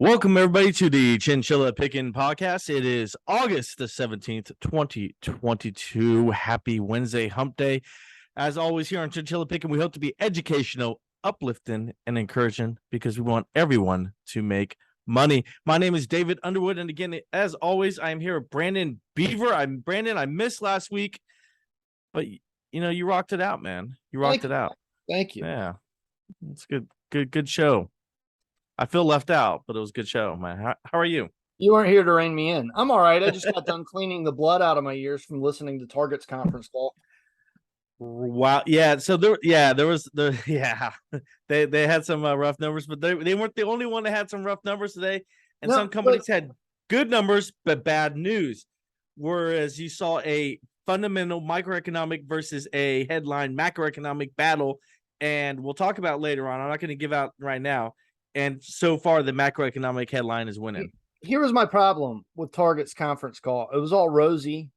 Welcome, everybody, to the Chinchilla Pickin' Podcast. It is August the 17th, 2022. Happy Wednesday, hump day. As always, here on Chinchilla Pickin', we hope to be educational, uplifting, and encouraging because we want everyone to make money. My name is David Underwood, and again, as always, I am here with Brandon Beaver. Brandon, I missed last week, but you rocked it out, man. You rocked it out. Thank you. Yeah, it's good show. I feel left out, but it was a good show, man. How are you? You weren't here to rein me in. I'm all right. I just got done cleaning the blood out of my ears from listening to Target's conference call. Wow. Yeah. So there was they had some rough numbers, but they weren't the only one that had some rough numbers today. And some companies had good numbers, but bad news. Whereas you saw a fundamental microeconomic versus a headline macroeconomic battle. And we'll talk about it later on. I'm not going to give out right now. And so far, the macroeconomic headline is winning. Here was my problem with Target's conference call. It was all rosy,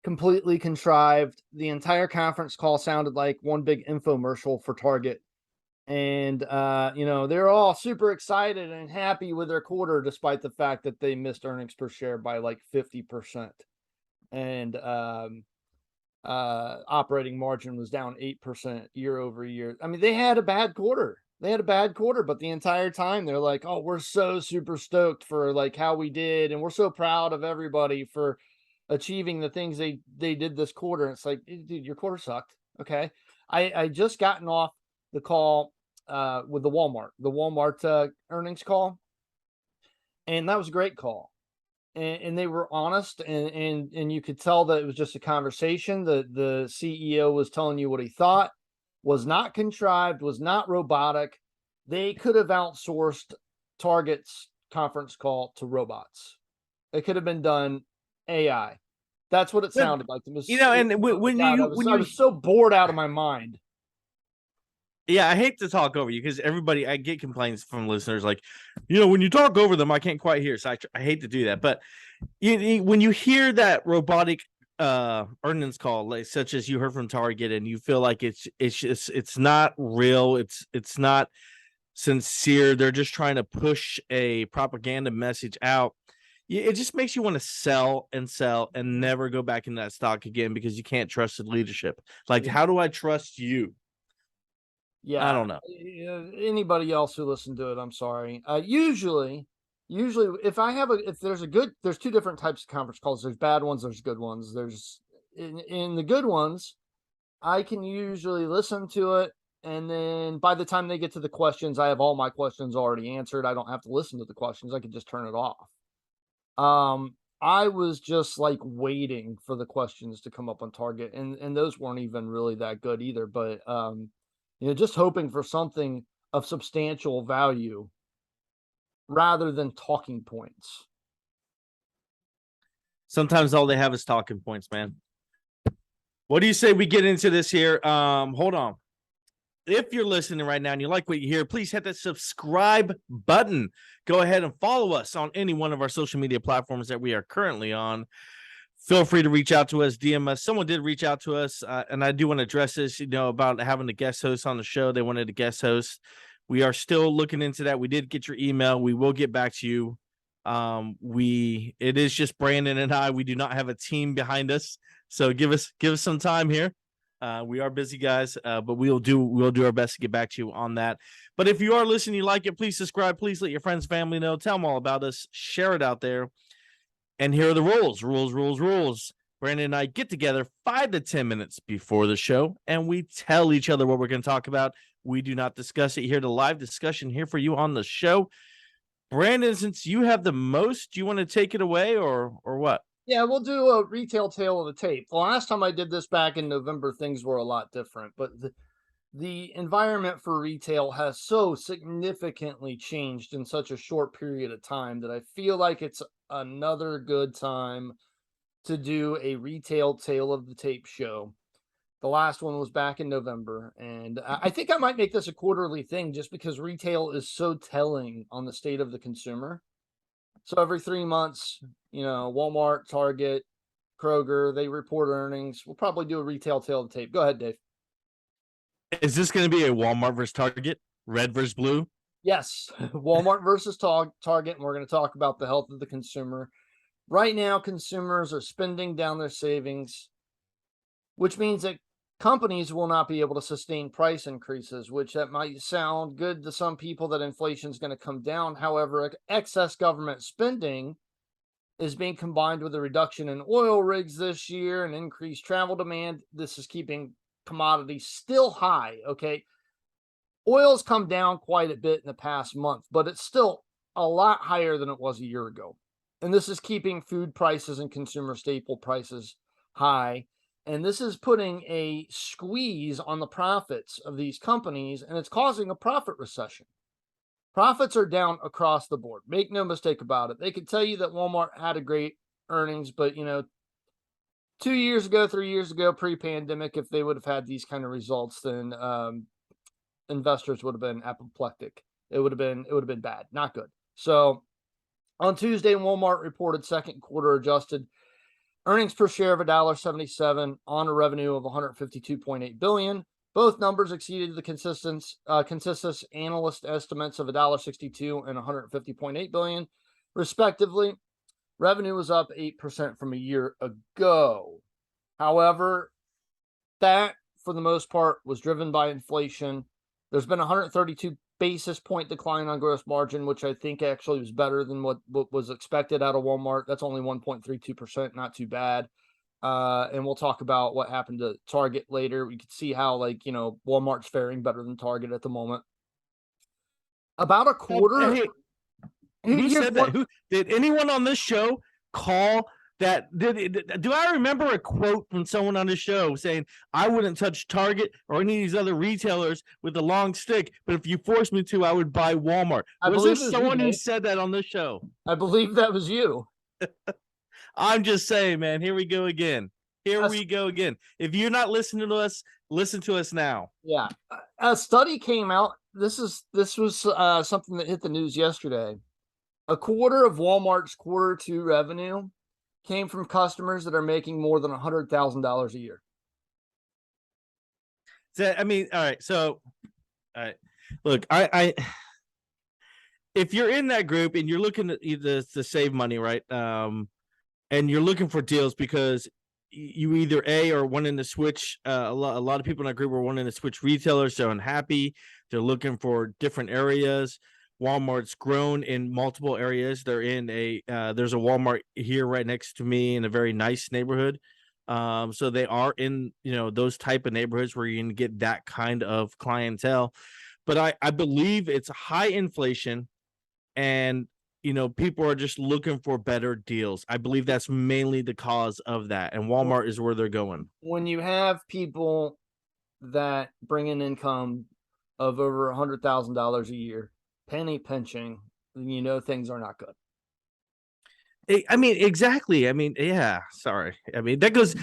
completely contrived. The entire conference call sounded like one big infomercial for Target. And, they're all super excited and happy with their quarter, despite the fact that they missed earnings per share by like 50%. And operating margin was down 8% year over year. I mean, they had a bad quarter. But the entire time they're like, oh, we're so super stoked for like how we did. And we're so proud of everybody for achieving the things they did this quarter. And it's like, dude, your quarter sucked. Okay. I just gotten off the call with the Walmart earnings call. And that was a great call. And they were honest and you could tell that it was just a conversation. The CEO was telling you what he thought. Was not contrived, was not robotic. They could have outsourced Target's conference call to robots. It could have been done AI. That's what it sounded like. It was, I was so bored out of my mind. Yeah, I hate to talk over you because I get complaints from listeners like, when you talk over them, I can't quite hear. So I hate to do that. But when you hear that robotic earnings call, like such as you heard from Target, and you feel like it's not real, it's not sincere, they're just trying to push a propaganda message out, it just makes you want to sell and never go back in that stock again because you can't trust the leadership. Like, how do I trust you? Yeah, I don't know. Anybody else who listened to it, I'm sorry. Usually there's two different types of conference calls. There's bad ones, there's good ones. There's in the good ones, I can usually listen to it, and then by the time they get to the questions, I have all my questions already answered. I don't have to listen to the questions. I can just turn it off. I was just like waiting for the questions to come up on Target, and those weren't even really that good either. But just hoping for something of substantial value rather than talking points. Sometimes all they have is talking points, man. What do you say we get into this here? Hold on. If you're listening right now and you like what you hear, please hit that subscribe button. Go ahead and follow us on any one of our social media platforms that we are currently on. Feel free to reach out to us, DM us. Someone did reach out to us, and I do want to address this, about having a guest host on the show. They wanted a guest host. We are still looking into that. We did get your email. We will get back to you. It is just Brandon and I. We do not have a team behind us. So give us some time here. We are busy guys, but we'll do our best to get back to you on that. But if you are listening, you like it, please subscribe. Please let your friends, family know. Tell them all about us. Share it out there. And here are the rules. Brandon and I get together 5 to 10 minutes before the show, and we tell each other what we're going to talk about. We do not discuss it here. The live discussion here for you on the show. Brandon, since you have the most, do you want to take it away or what? Yeah, we'll do a retail tale of the tape. The last time I did this back in November, things were a lot different, but the environment for retail has so significantly changed in such a short period of time that I feel like it's another good time to do a retail tale of the tape show. The last one was back in November, and I think I might make this a quarterly thing just because retail is so telling on the state of the consumer. So every 3 months, Walmart, Target, Kroger, they report earnings. We'll probably do a retail tale of the tape. Go ahead, Dave. Is this going to be a Walmart versus Target? Red versus blue? Yes, Walmart versus Target, and we're going to talk about the health of the consumer. Right now, consumers are spending down their savings, which means that companies will not be able to sustain price increases, which that might sound good to some people that inflation is going to come down. However, excess government spending is being combined with a reduction in oil rigs this year and increased travel demand. This is keeping commodities still high. Okay. Oil's come down quite a bit in the past month, but it's still a lot higher than it was a year ago. And this is keeping food prices and consumer staple prices high. And this is putting a squeeze on the profits of these companies, and it's causing a profit recession. Profits are down across the board. Make no mistake about it. They could tell you that Walmart had a great earnings, but 2 years ago, 3 years ago, pre-pandemic, if they would have had these kind of results, then investors would have been apoplectic. It would have been bad, not good. So on Tuesday, Walmart reported second quarter adjusted earnings per share of $1.77 on a revenue of $152.8 billion. Both numbers exceeded the consensus analyst estimates of $1.62 and $150.8 billion, respectively. Revenue was up 8% from a year ago. However, that for the most part was driven by inflation. There's been a 132 basis point decline on gross margin, which I think actually was better than what was expected out of Walmart. That's only 1.32%, not too bad. And we'll talk about what happened to Target later. We can see how Walmart's faring better than Target at the moment. About a quarter. Hey, who said that? Who did anyone on this show call that? Do I remember a quote from someone on the show saying, I wouldn't touch Target or any of these other retailers with a long stick, but if you forced me to, I would buy Walmart? Was there someone who said that on the show? I believe that was you. I'm just saying, man, here we go again. We go again. If you're not listening to us, listen to us now. Yeah. A study came out. This was something that hit the news yesterday. A quarter of Walmart's quarter two revenue came from customers that are making more than $100,000 a year. So, I mean, all right. So, all right. Look, I if you're in that group and you're looking to save money, right? And you're looking for deals because you either are wanting to switch. A lot of people in that group are wanting to switch retailers. They're unhappy. They're looking for different areas. Walmart's grown in multiple areas. They're in there's a Walmart here right next to me in a very nice neighborhood. So they are in, those type of neighborhoods where you can get that kind of clientele. But I believe it's high inflation and, people are just looking for better deals. I believe that's mainly the cause of that. And Walmart is where they're going. When you have people that bring in income of over $100,000 a year, penny pinching, things are not good. I mean, exactly. I mean, yeah, sorry. I mean, that goes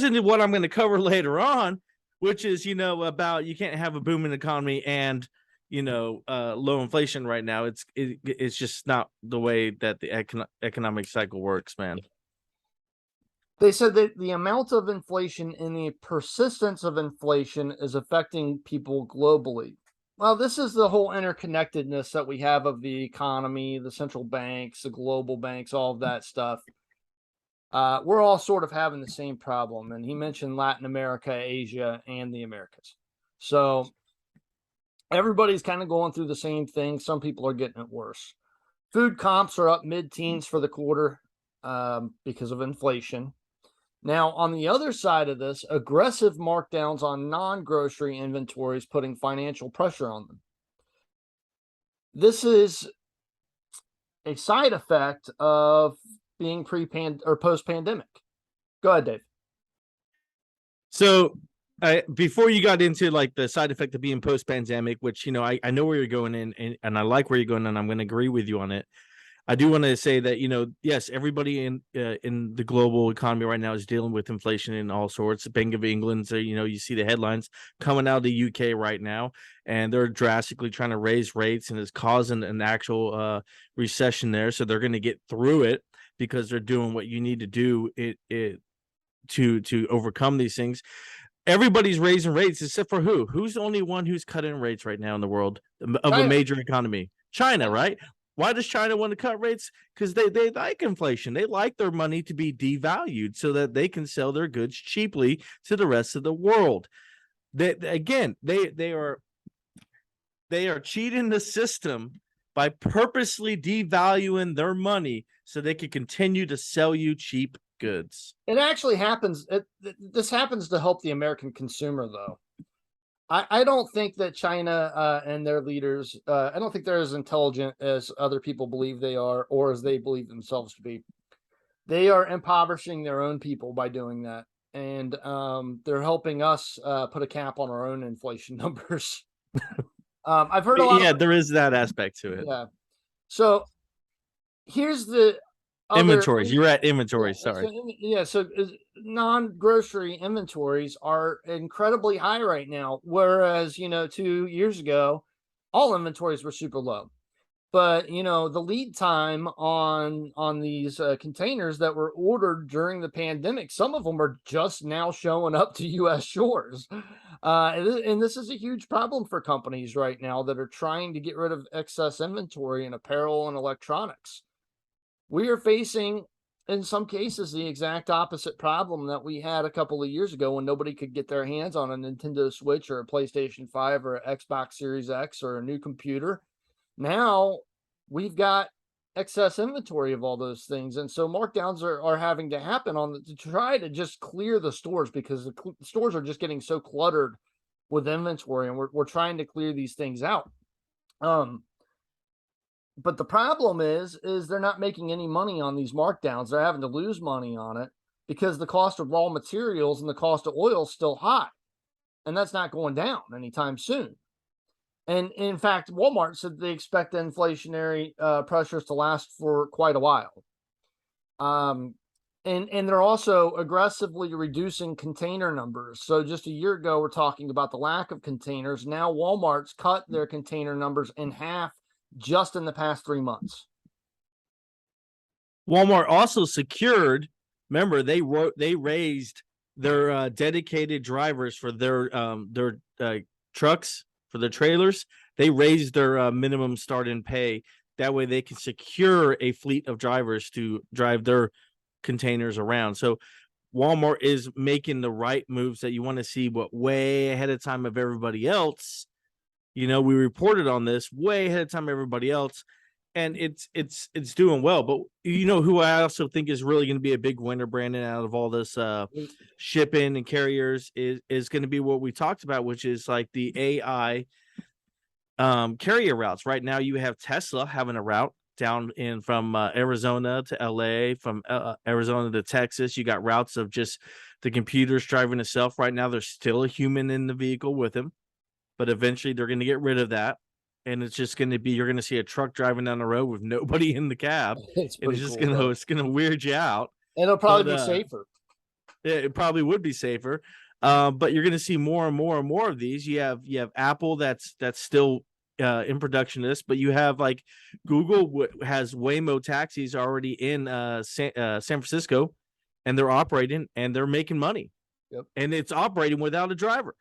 into what I'm going to cover later on, which is, about you can't have a booming economy and, low inflation right now. It's just not the way that the economic cycle works, man. They said that the amount of inflation and the persistence of inflation is affecting people globally. Well, this is the whole interconnectedness that we have of the economy, the central banks, the global banks, all of that stuff. We're all sort of having the same problem. And he mentioned Latin America, Asia, and the Americas. So everybody's kind of going through the same thing. Some people are getting it worse. Food comps are up mid-teens for the quarter because of inflation. Now, on the other side of this, aggressive markdowns on non-grocery inventories putting financial pressure on them. This is a side effect of being or post-pandemic. Go ahead, Dave. So, before you got into like the side effect of being post-pandemic, which I know where you're going in, and I like where you're going, and I'm going to agree with you on it. I do want to say that, yes, everybody in the global economy right now is dealing with inflation in all sorts. Bank of England, so, you see the headlines coming out of the UK right now, and they're drastically trying to raise rates, and it's causing an actual recession there. So they're going to get through it because they're doing what you need to do to overcome these things. Everybody's raising rates except for who? Who's the only one who's cutting rates right now in the world of a China. major economy? China, right? Why does China want to cut rates? Because they like inflation. They like their money to be devalued so that they can sell their goods cheaply to the rest of the world. They are cheating the system by purposely devaluing their money so they can continue to sell you cheap goods. It actually happens. This happens to help the American consumer, though. I don't think that China and their leaders, I don't think they're as intelligent as other people believe they are, or as they believe themselves to be. They are impoverishing their own people by doing that. And they're helping us put a cap on our own inflation numbers. I've heard a lot. Yeah, there is that aspect to it. Yeah. So here's the inventories. You're at inventories. Yeah, sorry. so non-grocery inventories are incredibly high right now, whereas 2 years ago, all inventories were super low. But the lead time on these containers that were ordered during the pandemic, some of them are just now showing up to U.S. shores, and this is a huge problem for companies right now that are trying to get rid of excess inventory in apparel and electronics. We are facing, in some cases, the exact opposite problem that we had a couple of years ago when nobody could get their hands on a Nintendo Switch or a PlayStation 5 or an Xbox Series X or a new computer. Now we've got excess inventory of all those things. And so markdowns are having to happen to try to just clear the stores, because the stores are just getting so cluttered with inventory, and we're trying to clear these things out. But the problem is they're not making any money on these markdowns. They're having to lose money on it because the cost of raw materials and the cost of oil is still high. And that's not going down anytime soon. And in fact, Walmart said they expect inflationary pressures to last for quite a while. And they're also aggressively reducing container numbers. So just a year ago, we're talking about the lack of containers. Now Walmart's cut their container numbers in half just in the past 3 months. Walmart also secured. Remember, they raised their dedicated drivers for their trucks, for their trailers. They raised their minimum start-in pay. That way, they can secure a fleet of drivers to drive their containers around. So Walmart is making the right moves that you want to see, but way ahead of time of everybody else. We reported on this way ahead of time everybody else, and it's doing well. But who I also think is really going to be a big winner, Brandon, out of all this shipping and carriers is going to be what we talked about, which is like the AI carrier routes. Right now, you have Tesla having a route down from Arizona to LA, from Arizona to Texas. You got routes of just the computers driving itself. Right now, there's still a human in the vehicle with him, but eventually they're going to get rid of that. And it's just going to be, you're going to see a truck driving down the road with nobody in the cab. It's just cool, it's going to weird you out. And it'll probably be safer. It probably would be safer. But you're going to see more and more and more of these. You have Apple that's still in production of this, but you have like Google has Waymo taxis already in San Francisco, and they're operating and they're making money. Yep. And it's operating without a driver.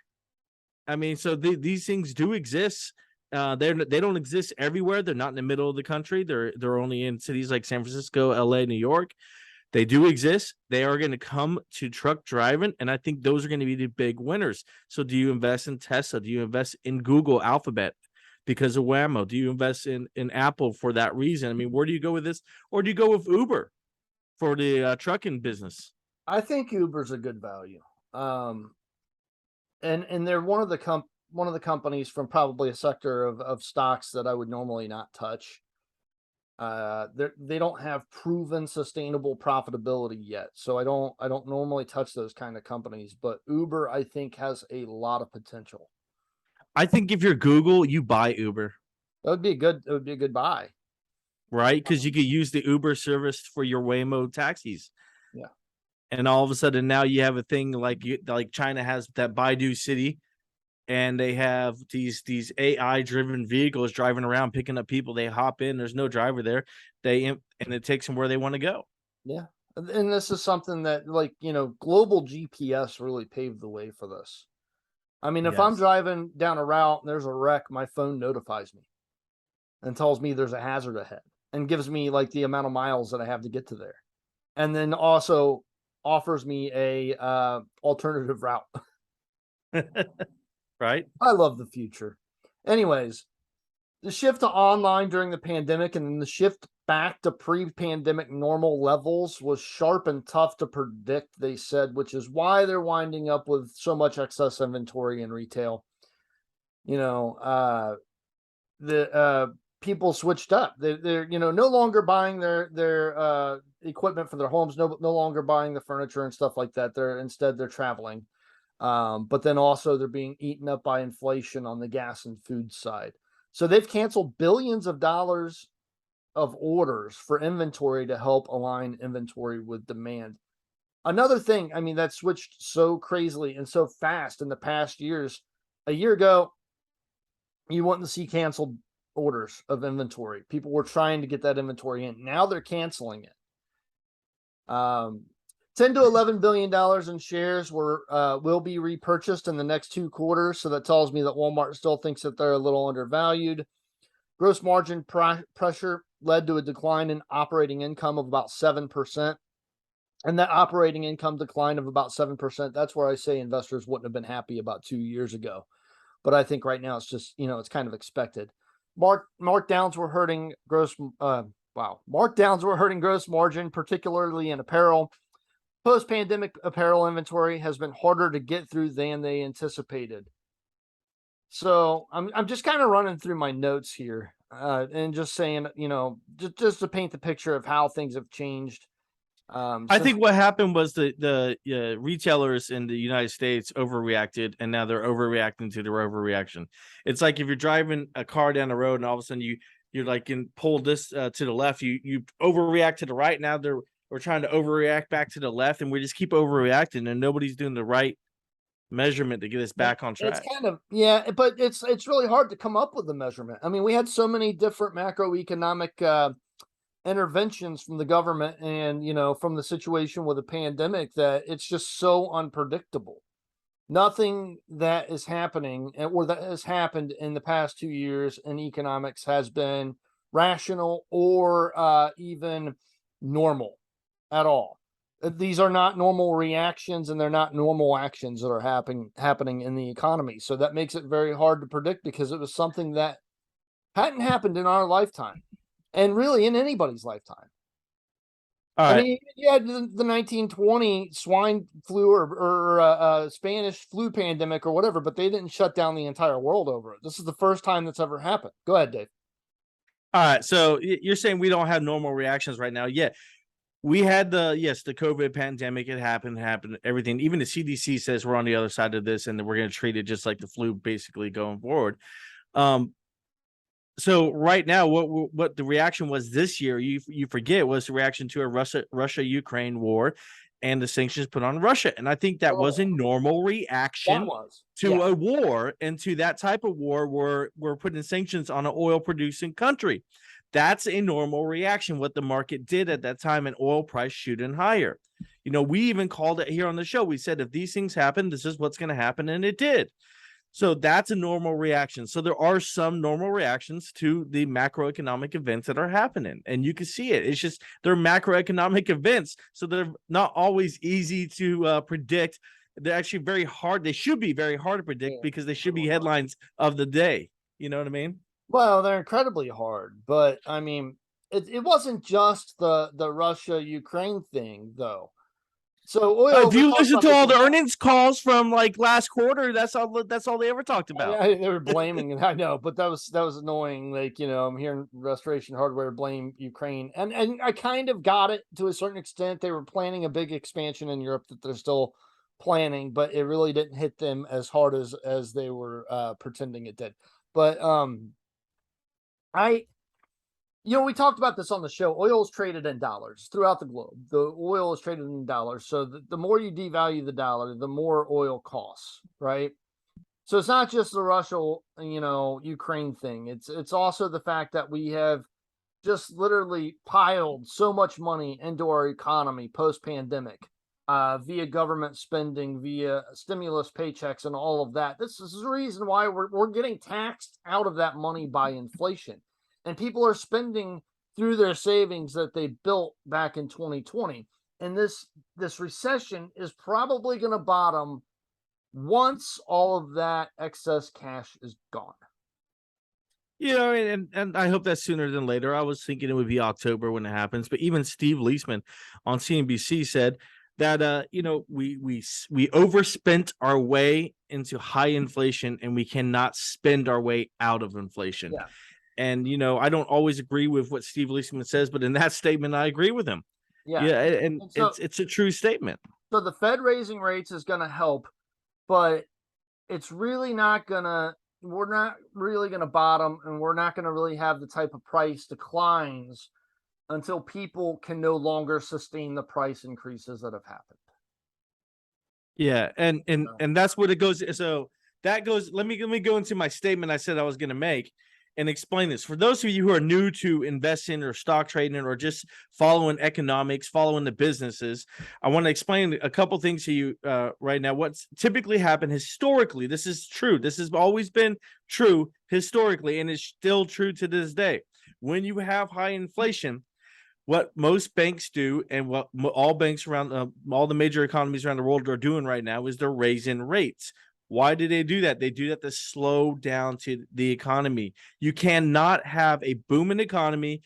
I mean, so these things do exist. They don't exist everywhere. They're not in the middle of the country. They're only in cities like San Francisco, LA, New York. They do exist. They are going to come to truck driving, and I think those are going to be the big winners. So do you invest in Tesla? Do you invest in Google Alphabet because of Waymo? Do you invest in Apple for that reason? I mean, where do you go with this? Or do you go with Uber for the trucking business? I think Uber's a good value. And they're one of the companies from probably a sector of stocks that I would normally not touch. They don't have proven sustainable profitability yet, so I don't normally touch those kind of companies. But Uber, I think, has a lot of potential. I think if you're Google, you buy Uber. It would be a good buy, right? Because you could use the Uber service for your Waymo taxis. Yeah. And all of a sudden now you have a thing like China has that Baidu City, and they have these AI driven vehicles driving around picking up people. They hop in, there's no driver there. And it takes them where they want to go. Yeah. And this is something that, like, global GPS really paved the way for this. I mean, if I'm Yes. driving down a route and there's a wreck, my phone notifies me and tells me there's a hazard ahead and gives me like the amount of miles that I have to get to there. And then also offers me a alternative route. Right? I love the future. Anyways, the shift to online during the pandemic and then the shift back to pre-pandemic normal levels was sharp and tough to predict, they said, which is why they're winding up with so much excess inventory in retail. You know, the people switched up. They're no longer buying their equipment for their homes, no longer buying the furniture and stuff like that. They're traveling. But then also they're being eaten up by inflation on the gas and food side. So they've canceled billions of dollars of orders for inventory to help align inventory with demand. Another thing, I mean, that switched so crazily and so fast in the past years. A year ago, you wouldn't see canceled orders of inventory. People were trying to get that inventory in. Now they're canceling it. 10 to 11 billion dollars in shares will be repurchased in the next 2 quarters. So that tells me that Walmart still thinks that they're a little undervalued. Gross margin pressure led to a decline in operating income of about 7%. And that operating income decline of about 7%, that's where I say investors wouldn't have been happy about 2 years ago. But I think right now it's just, it's kind of expected. Markdowns were hurting markdowns were hurting gross margin, particularly in apparel. Post-pandemic apparel inventory has been harder to get through than they anticipated. So I'm just kind of running through my notes here and just saying, just to paint the picture of how things have changed. I think what happened was the retailers in the United States overreacted, and now they're overreacting to their overreaction. It's like if you're driving a car down the road, and all of a sudden you're like pull this to the left, you overreact to the right. Now we're trying to overreact back to the left, and we just keep overreacting, and nobody's doing the right measurement to get us back on It's track. kind of, yeah, but it's really hard to come up with the measurement. I mean, we had so many different macroeconomic interventions from the government and from the situation with the pandemic that it's just so unpredictable. Nothing that is happening or that has happened in the past 2 years in economics has been rational or even normal at all. These are not normal reactions and they're not normal actions that are happening in the economy. So that makes it very hard to predict because it was something that hadn't happened in our lifetime and really in anybody's lifetime. All I right. mean, you had the 1920 swine flu or Spanish flu pandemic or whatever, but they didn't shut down the entire world over it. This is the first time that's ever happened. Go ahead, Dave. All right. So you're saying we don't have normal reactions right now? Yeah. We had the COVID pandemic. It happened, everything. Even the CDC says we're on the other side of this, and we're going to treat it just like the flu, basically going forward. So right now, what the reaction was this year, you forget, was the reaction to a Russia-Ukraine war and the sanctions put on Russia, and I think that was a normal reaction to a war, and to that type of war, we're putting sanctions on an oil-producing country. That's a normal reaction, what the market did at that time, and oil price shooting higher. We even called it here on the show. We said, if these things happen, this is what's going to happen, and it did. So that's a normal reaction. So there are some normal reactions to the macroeconomic events that are happening, and you can see it. It's just they're macroeconomic events, so they're not always easy to predict. They're actually very hard. They should be very hard to predict because they should be headlines of the day. You know what I mean? Well, they're incredibly hard, but I mean, it wasn't just the Russia Ukraine thing though. So oil, If they you talked listen about to this all on the earnings calls from like last quarter, that's all they ever talked about. yeah, they were blaming it. I know, but that was annoying. Like, I'm hearing Restoration Hardware blame Ukraine, and I kind of got it to a certain extent. They were planning a big expansion in Europe that they're still planning, but it really didn't hit them as hard as they were pretending it did. But I we talked about this on the show. Oil is traded in dollars throughout the globe. The oil is traded in dollars. So the more you devalue the dollar, the more oil costs, right? So it's not just the Russia, Ukraine thing. It's also the fact that we have just literally piled so much money into our economy post-pandemic, via government spending, via stimulus paychecks, and all of that. This is the reason why we're getting taxed out of that money by inflation, and people are spending through their savings that they built back in 2020. And this recession is probably going to bottom once all of that excess cash is gone. You know, and I hope that's sooner than later. I was thinking it would be October when it happens, but even Steve Leisman on CNBC said that you know, we overspent our way into high inflation, and we cannot spend our way out of inflation. Yeah. And you know, I don't always agree with what Steve Leisman says, but in that statement, I agree with him. Yeah. Yeah, and And so, it's a true statement. so the Fed raising rates is going to help, but it's really not gonna, we're not really gonna bottom, and we're not gonna really have the type of price declines until people can no longer sustain the price increases that have happened. Yeah, and So, and that's what it goes. So that goes. Let me go into my statement I said I was going to make and explain this for those of you who are new to investing or stock trading or just following economics, following the businesses. I want to explain a couple things to you right now. What's typically happened historically? This is true. This has always been true historically, and it's still true to this day. When you have high inflation, what most banks do, and what all banks around all the major economies around the world are doing right now, is they're raising rates. Why do they do that? They do that to slow down to the economy. You cannot have a booming economy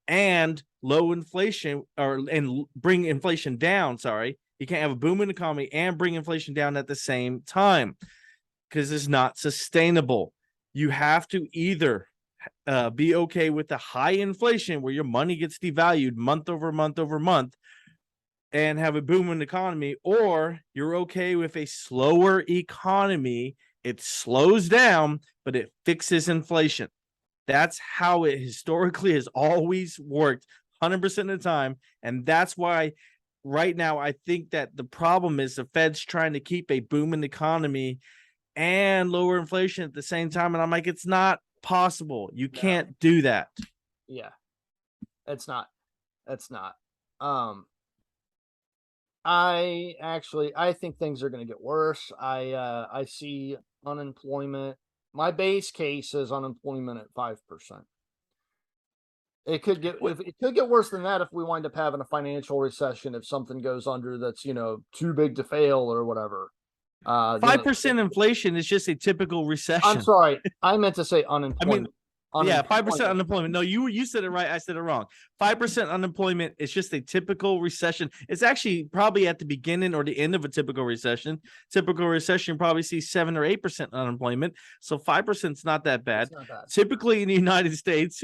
and low inflation, and bring inflation down. Sorry, you can't have a booming economy and bring inflation down at the same time, because it's not sustainable. You have to either be okay with the high inflation where your money gets devalued month over month over month and have a booming economy, or you're okay with a slower economy. It slows down, but it fixes inflation. That's how it historically has always worked 100% of the time. And that's why right now I think that the problem is the Fed's trying to keep a booming economy and lower inflation at the same time. And I'm like, it's not possible. You can't do that. yeah, it's not. It's not. I think things are going to get worse. I see unemployment. My base case is unemployment at 5%. It could get worse than that if we wind up having a financial recession, if something goes under that's, too big to fail or whatever. 5% inflation is just a typical recession. I'm sorry, I meant to say unemployment. Yeah, 5% unemployment. No, you said it right. I said it wrong. 5% unemployment is just a typical recession. It's actually probably at the beginning or the end of a typical recession. Typical recession, you probably see 7 or 8% unemployment. So 5% is not that bad. Not bad. Typically in the United States,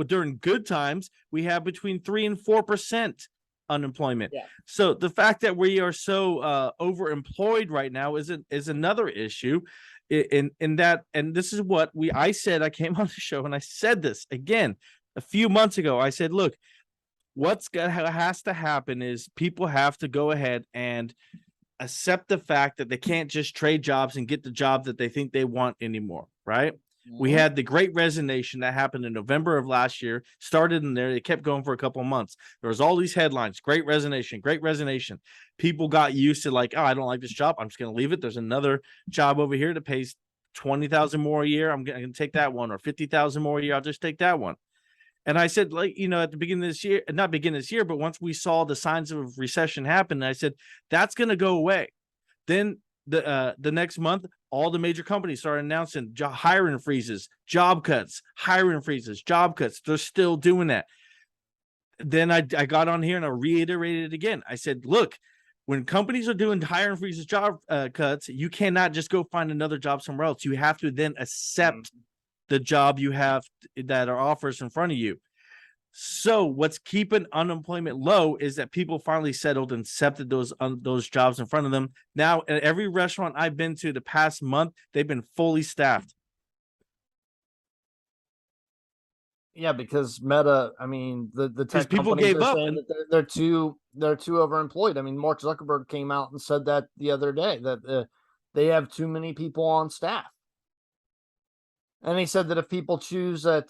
during good times, we have between 3 and 4% unemployment. Yeah. So the fact that we are so overemployed right now is another issue. In that, and this is what I said. I came on the show and I said this again a few months ago. I said, look, has to happen is people have to go ahead and accept the fact that they can't just trade jobs and get the job that they think they want anymore, right? We had the Great Resignation that happened in November of last year, started in there. It kept going for a couple of months. There was all these headlines, Great Resignation, Great Resignation. People got used to like, oh, I don't like this job. I'm just going to leave it. There's another job over here that pays $20,000 more a year. I'm going to take that one, or $50,000 more a year. I'll just take that one. And I said, like, at the beginning of this year, not beginning of this year, but once we saw the signs of recession happen, I said, that's going to go away. Then the next month, all the major companies started announcing hiring freezes, job cuts, hiring freezes, job cuts. They're still doing that. Then I got on here and I reiterated it again. I said, look, when companies are doing hiring freezes, job cuts, you cannot just go find another job somewhere else. You have to then accept the job you have that are offers in front of you. So what's keeping unemployment low is that people finally settled and accepted those jobs in front of them. Now, at every restaurant I've been to the past month, they've been fully staffed. Yeah, because Meta, I mean, the tech people companies gave are up saying that they're too overemployed. I mean, Mark Zuckerberg came out and said that the other day, that they have too many people on staff. And he said that if people choose that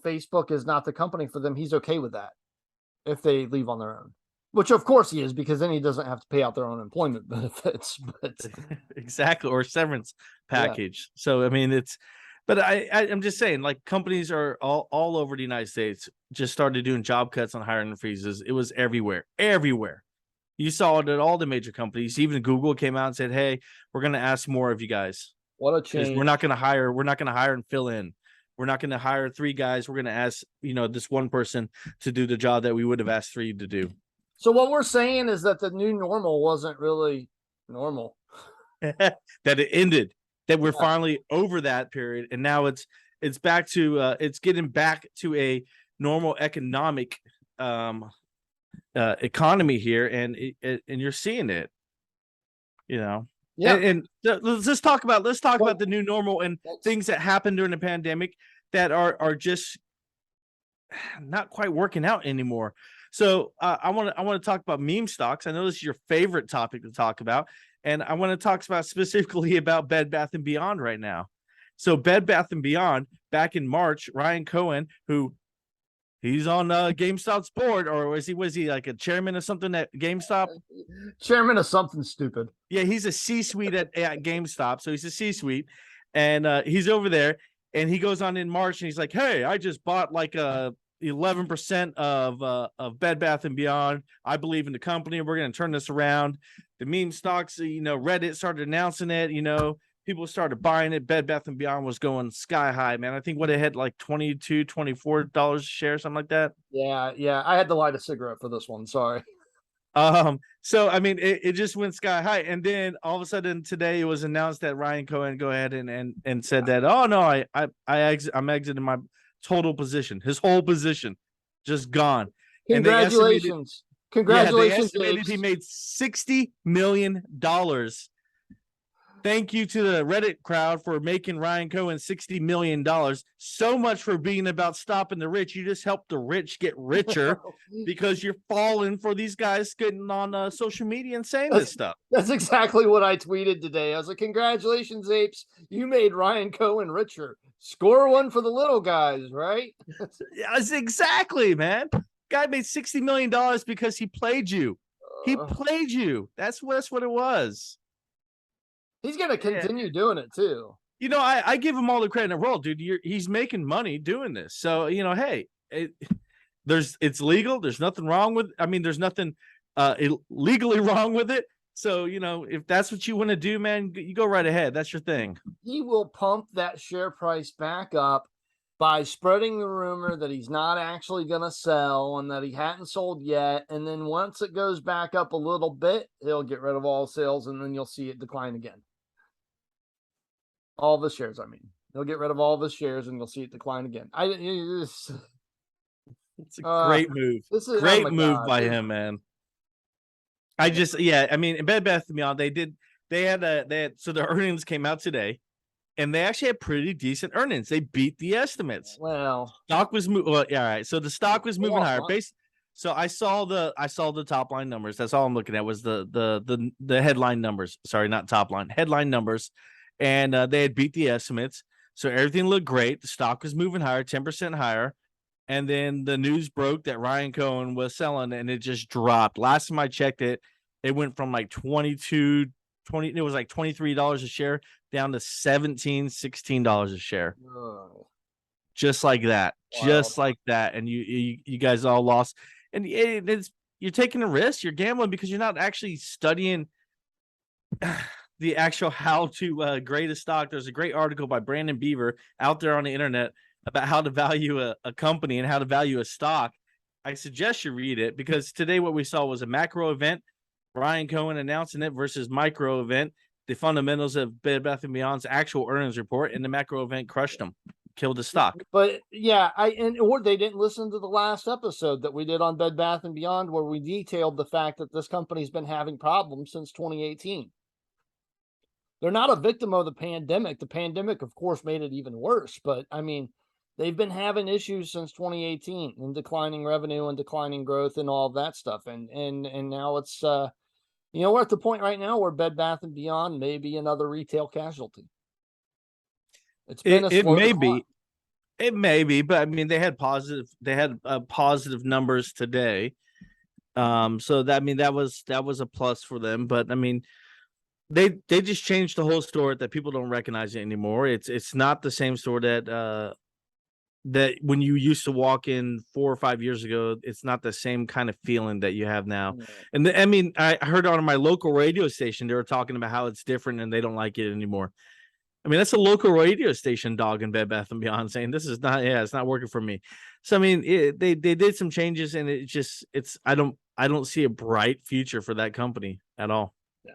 Facebook is not the company for them, he's okay with that if they leave on their own. Which of course he is, because then he doesn't have to pay out their own employment benefits. But Exactly, or severance yeah, package. So I mean, but I'm just saying, like, companies are all over the United States just started doing job cuts and hiring freezes. It was everywhere, everywhere. You saw it at all the major companies. Even Google came out and said, "Hey, we're going to ask more of you guys what a because change. we're not going to hire. We're not going to hire and fill in. We're not going to hire 3 guys. We're going to ask, this one person to do the job that we would have asked 3 to do." So what we're saying is that the new normal wasn't really normal. That it ended. That we're Yeah. finally over that period, and now it's back to it's getting back to a normal economic economy here, and you're seeing it. Yeah. And let's talk about the new normal and things that happened during the pandemic that are just not quite working out anymore. So I want to talk about meme stocks. I know this is your favorite topic to talk about, and I want to talk about specifically about Bed Bath and Beyond right now. So Bed Bath and Beyond, back in March, Ryan Cohen, who he's on GameStop's board, or was he like a chairman or something at GameStop? Chairman of something stupid. Yeah, he's a C-suite at GameStop, so he's a C-suite, and he's over there, and he goes on in March, and he's like, "Hey, I just bought like 11% of Bed Bath and Beyond. I believe in the company. We're going to turn this around." The meme stocks, Reddit started announcing it. People started buying it. Bed Bath and Beyond was going sky high, man. I think what it had like $22, $24 a share, something like that. Yeah. I had to light a cigarette for this one. Sorry. So I mean, it just went sky high, and then all of a sudden today it was announced that Ryan Cohen go ahead and said that, "Oh no, I'm exiting my total position, his whole position, just gone." Congratulations. Congratulations, they estimated he made $60 million. Thank you to the Reddit crowd for making Ryan Cohen $60 million. So much for being about stopping the rich. You just helped the rich get richer because you're falling for these guys getting on social media and saying this stuff. That's exactly what I tweeted today. I was like, congratulations, apes. You made Ryan Cohen richer. Score one for the little guys, right? Yes, exactly, man. Guy made $60 million because he played you. He played you. That's what it was. He's going to continue doing it too. I give him all the credit in the world, dude. He's making money doing this. So, hey, it's legal. There's nothing wrong with, there's nothing legally wrong with it. So, if that's what you want to do, man, you go right ahead. That's your thing. He will pump that share price back up by spreading the rumor that he's not actually going to sell and that he hadn't sold yet. And then once it goes back up a little bit, he'll get rid of all sales, and then you'll see it decline again. All the shares, he'll get rid of all the shares and you'll see it decline again. It's a great move. Great move by him, man. Bed Bath & Beyond, so the earnings came out today, and they actually had pretty decent earnings. They beat the estimates. Well, stock was moving. Well, yeah, all right. So the stock was moving higher. So I saw the top line numbers. That's all I'm looking at was the headline numbers. Sorry, not top line, headline numbers. And they had beat the estimates. So everything looked great. The stock was moving higher, 10% higher. And then the news broke that Ryan Cohen was selling, and it just dropped. Last time I checked it, it went from like it was like $23 a share down to $17, $16 a share. Just like that. Wow. Just like that. And you guys all lost. And you're taking a risk. You're gambling because you're not actually studying the actual how to grade a stock. There's a great article by Brandon Beaver out there on the internet about how to value a company and how to value a stock. I suggest you read it, because today what we saw was a macro event, Ryan Cohen announcing it, versus micro event, the fundamentals of Bed Bath & Beyond's actual earnings report, and the macro event crushed them, killed the stock. But yeah, or they didn't listen to the last episode that we did on Bed Bath & Beyond, where we detailed the fact that this company's been having problems since 2018. They're not a victim of the pandemic. The pandemic, of course, made it even worse. But they've been having issues since 2018, and declining revenue and declining growth and all of that stuff. And now it's we're at the point right now where Bed Bath & Beyond may be another retail casualty. It's been a It slow may decline. be. It may be, but I mean, they had positive numbers today. So that, I mean, that was a plus for them. But I mean, they just changed the whole store that people don't recognize it anymore. It's not the same store that when you used to walk in 4 or 5 years ago. It's not the same kind of feeling that you have now. And I mean, I heard on my local radio station they were talking about how it's different and they don't like it anymore. I mean, that's a local radio station, dog in Bed Bath and Beyond, saying this is not, it's not working for me. So I mean, they did some changes, and it's I don't see a bright future for that company at all. Yeah,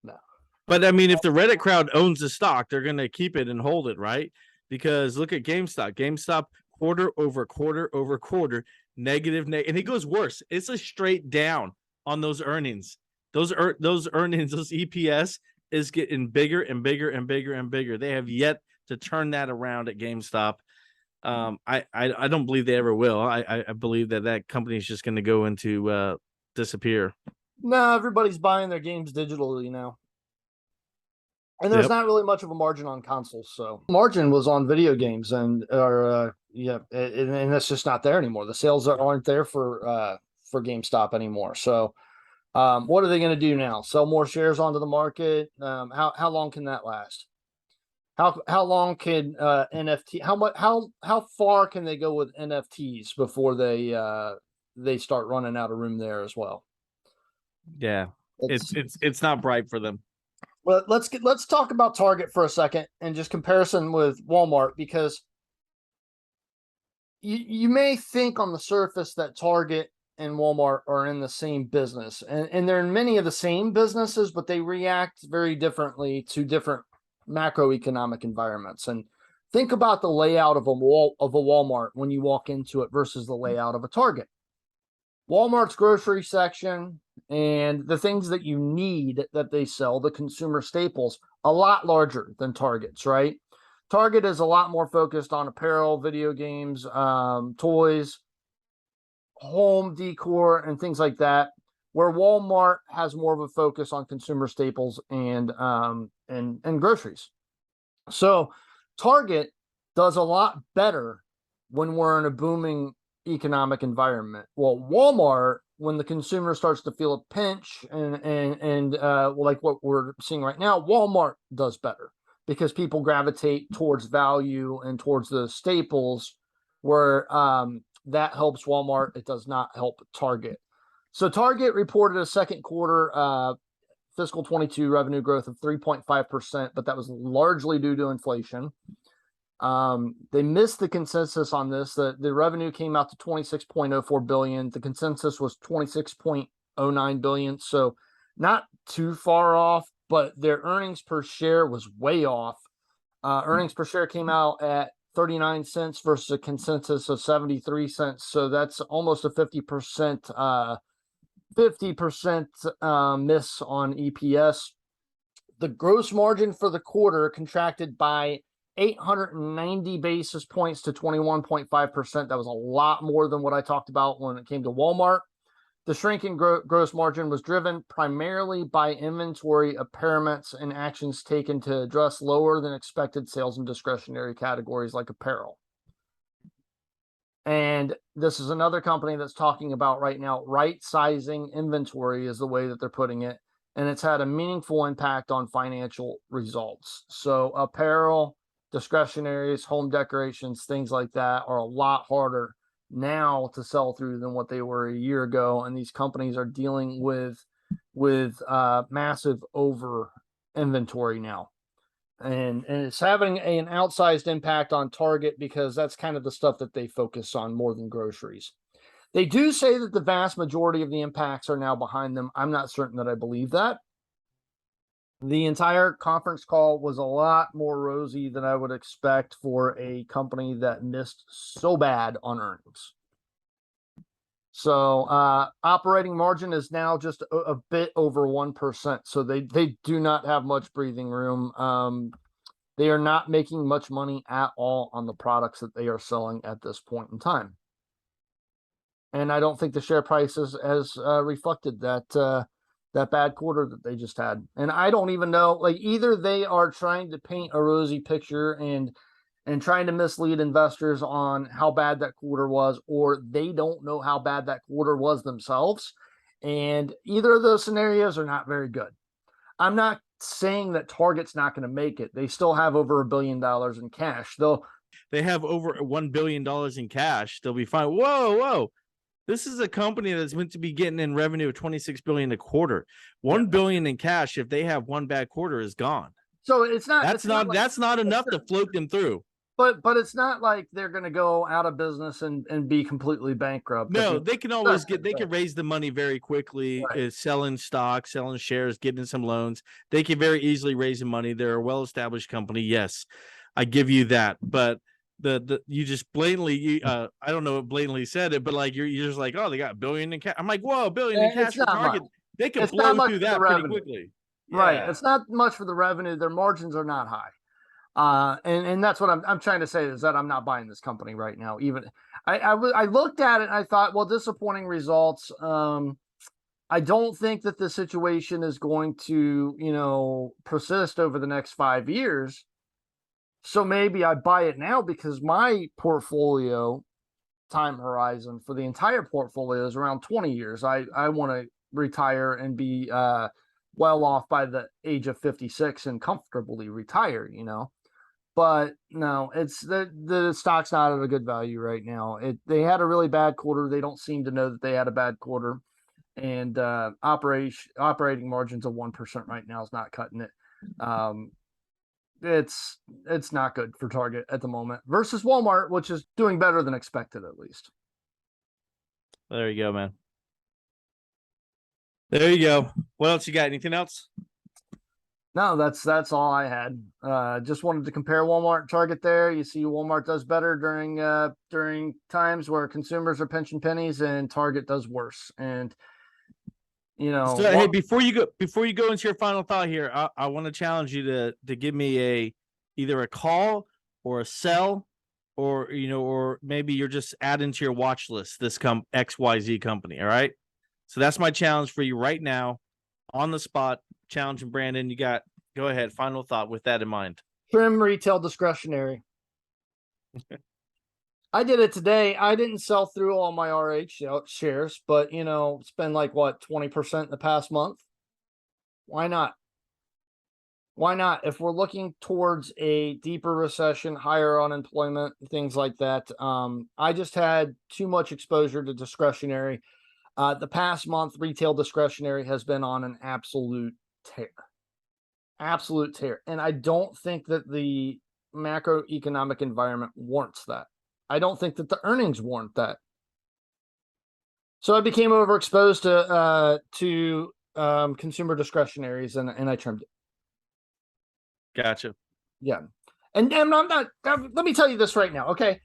no. But I mean, if the Reddit crowd owns the stock, they're gonna keep it and hold it, right? Because look at GameStop. GameStop quarter over quarter over quarter negative, and it goes worse. It's a straight down on those earnings. Those earnings, those EPS is getting bigger and bigger and bigger and bigger. They have yet to turn that around at GameStop. I don't believe they ever will. I believe that company is just going to go into disappear. No, everybody's buying their games digitally now. And there's not really much of a margin on consoles. So margin was on video games and that's just not there anymore. The sales aren't there for GameStop anymore. So what are they going to do now? Sell more shares onto the market? How long can that last? How long can NFT? How far can they go with NFTs before they start running out of room there as well? Yeah, it's not bright for them. Well, let's talk about Target for a second and just comparison with Walmart, because you may think on the surface that Target and Walmart are in the same business, and they're in many of the same businesses, but they react very differently to different macroeconomic environments. And think about the layout of a Walmart when you walk into it versus the layout of a Target. Walmart's grocery section and the things that you need that they sell, the consumer staples, a lot larger than Target's, right? Target is a lot more focused on apparel, video games, toys, home decor, and things like that, where Walmart has more of a focus on consumer staples and groceries. So Target does a lot better when we're in a booming economic environment. Well, Walmart, when the consumer starts to feel a pinch and like what we're seeing right now, Walmart does better because people gravitate towards value and towards the staples, where that helps Walmart. It does not help Target. So Target reported a second quarter fiscal 22 revenue growth of 3.5%, but that was largely due to inflation. They missed the consensus on this. The revenue came out to 26.04 billion. The consensus was 26.09 billion. So not too far off, but their earnings per share was way off. Earnings per share came out at 39 cents versus a consensus of 73 cents. So that's almost a 50% miss on EPS. The gross margin for the quarter contracted by 890 basis points to 21.5%. That was a lot more than what I talked about when it came to Walmart. The shrinking gross margin was driven primarily by inventory impairments and actions taken to address lower than expected sales in discretionary categories like apparel. And this is another company that's talking about right now, right-sizing inventory is the way that they're putting it. And it's had a meaningful impact on financial results. So apparel, discretionaries, home decorations, things like that are a lot harder now to sell through than what they were a year ago. And these companies are dealing with massive over inventory now. And it's having an outsized impact on Target because that's kind of the stuff that they focus on more than groceries. They do say that the vast majority of the impacts are now behind them. I'm not certain that I believe that. The entire conference call was a lot more rosy than I would expect for a company that missed so bad on earnings. So operating margin is now just a bit over 1%. So they do not have much breathing room. They are not making much money at all on the products that they are selling at this point in time. And I don't think the share price has reflected that bad quarter that they just had. And I don't even know, like, either they are trying to paint a rosy picture and and trying to mislead investors on how bad that quarter was, or they don't know how bad that quarter was themselves. And either of those scenarios are not very good. I'm not saying that Target's not going to make it. They still have over $1 billion in cash, though. They have over $1 billion in cash. They'll be fine. Whoa. This is a company that's meant to be getting in revenue of $26 billion a quarter. $1 billion in cash, if they have one bad quarter, is gone. So it's not. That's not enough to float them through. But it's not like they're going to go out of business and be completely bankrupt. No, they can always they can raise the money very quickly, right. Selling stocks, selling shares, getting some loans. They can very easily raise the money. They're a well-established company. Yes, I give you that. But the you just blatantly, I don't know what blatantly said it, but like you're just like, oh, they got $1 billion in cash. I'm like, whoa, $1 billion in cash for Target. Much. They can blow through that pretty quickly. Right. Yeah. It's not much for the revenue. Their margins are not high. And that's what I'm trying to say is that I'm not buying this company right now. Even I looked at it and I thought, well, disappointing results. I don't think that the situation is going to, persist over the next 5 years. So maybe I buy it now because my portfolio time horizon for the entire portfolio is around 20 years. I want to retire and be well off by the age of 56 and comfortably retire, But no, it's the stock's not at a good value right now. They had a really bad quarter. They don't seem to know that they had a bad quarter, and operating margins of 1% right now is not cutting it. It's not good for Target at the moment versus Walmart, which is doing better than expected at least. There you go, man. There you go. What else you got? Anything else? No, that's all I had. Just wanted to compare Walmart and Target there. You see Walmart does better during times where consumers are pinching pennies, and Target does worse. And so, hey, before you go into your final thought here, I want to challenge you to give me either a call or a sell, or or maybe you're just adding to your watch list this XYZ company. All right. So that's my challenge for you right now, on the spot. Challenging Brandon, go ahead. Final thought with that in mind. Trim retail discretionary. I did it today. I didn't sell through all my RH shares, but it's been like 20% in the past month. Why not? Why not? If we're looking towards a deeper recession, higher unemployment, things like that. I just had too much exposure to discretionary. The past month, retail discretionary has been on an absolute tear. And I don't think that the macroeconomic environment warrants that. I don't think that the earnings warrant that. So I became overexposed to consumer discretionaries, and I trimmed it. Gotcha. Yeah. And I'm not, let me tell you this right now. Okay.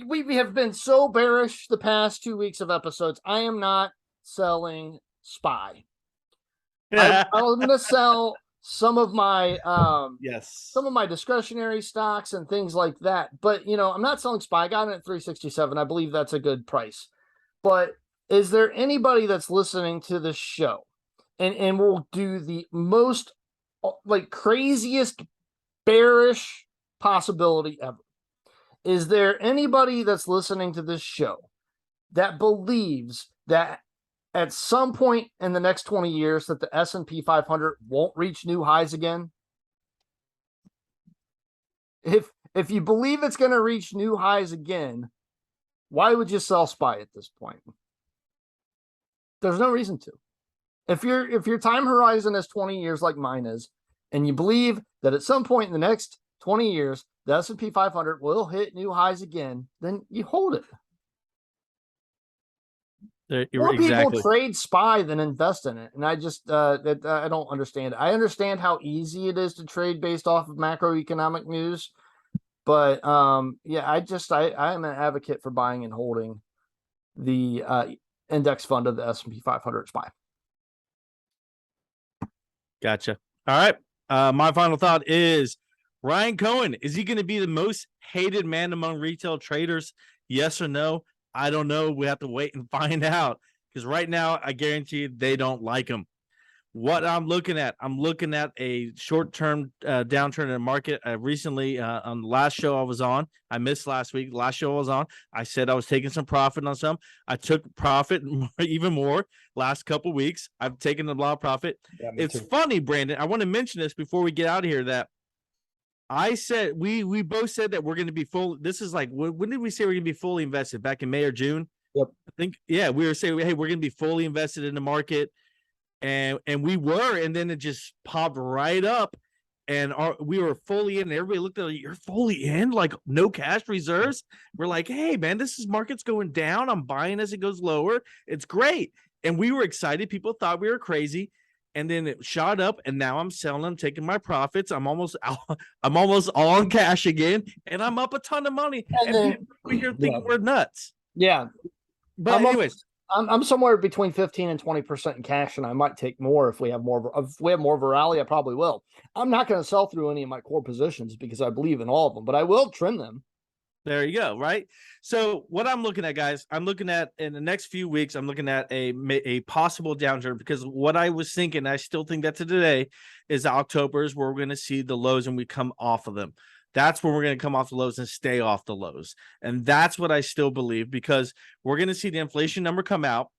We have been so bearish the past 2 weeks of episodes. I am not selling SPY. I'm going to sell some of my some of my discretionary stocks and things like that. But I'm not selling SPY. I got it at 367. I believe that's a good price. But is there anybody that's listening to this show and will do the most craziest bearish possibility ever? Is there anybody that's listening to this show that believes that at some point in the next 20 years that the S&P 500 won't reach new highs again? If you believe it's going to reach new highs again, why would you sell SPY at this point? There's no reason to. If your time horizon is 20 years like mine is, and you believe that at some point in the next 20 years, the S&P 500 will hit new highs again, then you hold it. More people trade SPY than invest in it, and I just I don't understand it. I understand how easy it is to trade based off of macroeconomic news, but yeah, I am an advocate for buying and holding the index fund of the S&P 500 SPY. Gotcha. All right. My final thought is Ryan Cohen. Is he going to be the most hated man among retail traders? Yes or no? I don't know. We have to wait and find out, because right now I guarantee you they don't like him. what I'm looking at a short-term downturn in the market. Recently, on the last show I was on, I missed last week. Last show I was on, I said I was taking some profit on some. I took profit even more last couple weeks. I've taken a lot of profit. Yeah, it's funny, Brandon. I want to mention this before we get out of here that I said we both said that we're going to be full. This is like when did we say we're going to be fully invested? Back in May or June? Yep. I think we were saying, hey, we're going to be fully invested in the market. And we were, and then it just popped right up, and we were fully in. And everybody looked at it, you're fully in, like no cash reserves. We're like, hey man, this is market's going down. I'm buying as it goes lower. It's great, and we were excited. People thought we were crazy, and then it shot up, and now I'm selling them, taking my profits. I'm almost all in cash again, and I'm up a ton of money. And then we hear thinking we're nuts. Yeah, but anyways. I'm somewhere between 15 and 20% in cash, and I might take more if we have more. If we have more of a rally, I probably will. I'm not going to sell through any of my core positions because I believe in all of them, but I will trim them. There you go. Right. So what I'm looking at, guys, I'm looking at in the next few weeks, I'm looking at a possible downturn, because what I was thinking, I still think that to today, is October is where we're going to see the lows and we come off of them. That's when we're going to come off the lows and stay off the lows. And that's what I still believe, because we're going to see the inflation number come out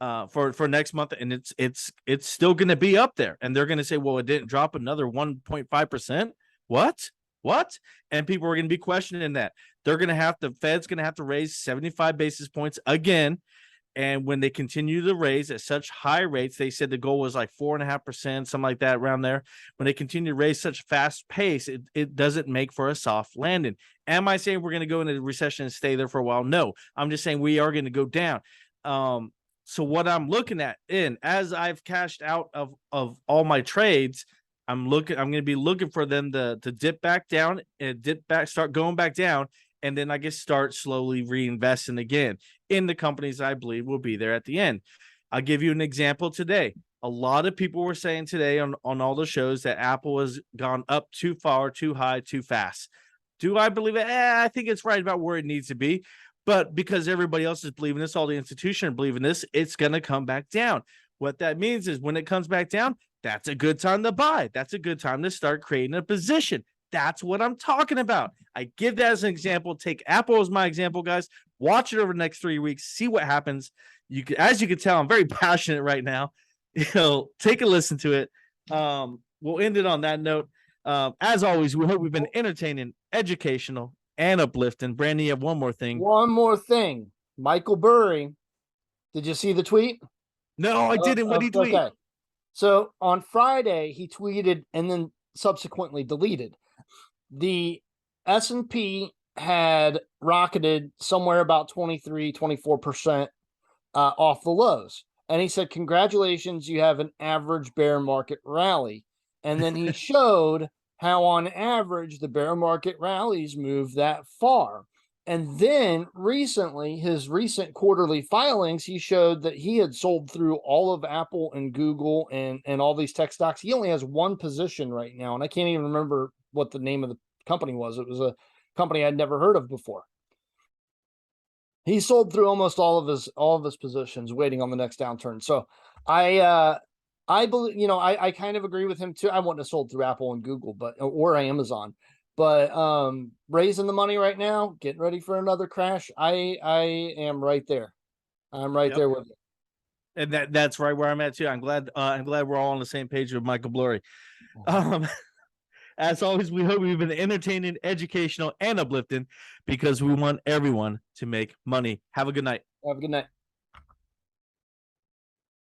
for next month, and it's still going to be up there. And they're going to say, well, it didn't drop another 1.5%. What? And people are going to be questioning that. The Fed's going to have to raise 75 basis points again. And when they continue to raise at such high rates, they said the goal was like 4.5%, something like that around there. When they continue to raise such fast pace, it doesn't make for a soft landing. Am I saying we're going to go into a recession and stay there for a while? No, I'm just saying we are going to go down. So what I'm looking at, as I've cashed out of all my trades, I'm going to be looking for them to dip back down and start going back down. And then I guess start slowly reinvesting again in the companies I believe will be there at the end. I'll give you an example today. A lot of people were saying today on all the shows that Apple has gone up too far, too high, too fast. Do I believe it? I think it's right about where it needs to be. But because everybody else is believing this, all the institutions are believing this, it's going to come back down. What that means is when it comes back down, that's a good time to buy. That's a good time to start creating a position. That's what I'm talking about. I give that as an example. Take Apple as my example, guys. Watch it over the next 3 weeks. See what happens. As you can tell, I'm very passionate right now. Take a listen to it. We'll end it on that note. As always, we hope we've been entertaining, educational, and uplifting. Brandon, you have one more thing. One more thing. Michael Burry. Did you see the tweet? No, I didn't. What did he tweet? Okay. So on Friday, he tweeted and then subsequently deleted. The S&P had rocketed somewhere about 24% off the lows. And he said, congratulations, you have an average bear market rally. And then he showed how on average the bear market rallies move that far. And then recently, his recent quarterly filings, he showed that he had sold through all of Apple and Google and all these tech stocks. He only has one position right now, and I can't even remember what the name of the company was. It was a company I'd never heard of before. He sold through almost all of his positions, waiting on the next downturn. So I believe, I kind of agree with him too. I wouldn't have sold through Apple and Google, or Amazon. But raising the money right now, getting ready for another crash. I am right there. I'm right there with you. And that's right where I'm at too. I'm glad we're all on the same page with Michael Burry. As always, we hope we've been entertaining, educational, and uplifting, because we want everyone to make money. Have a good night. Have a good night.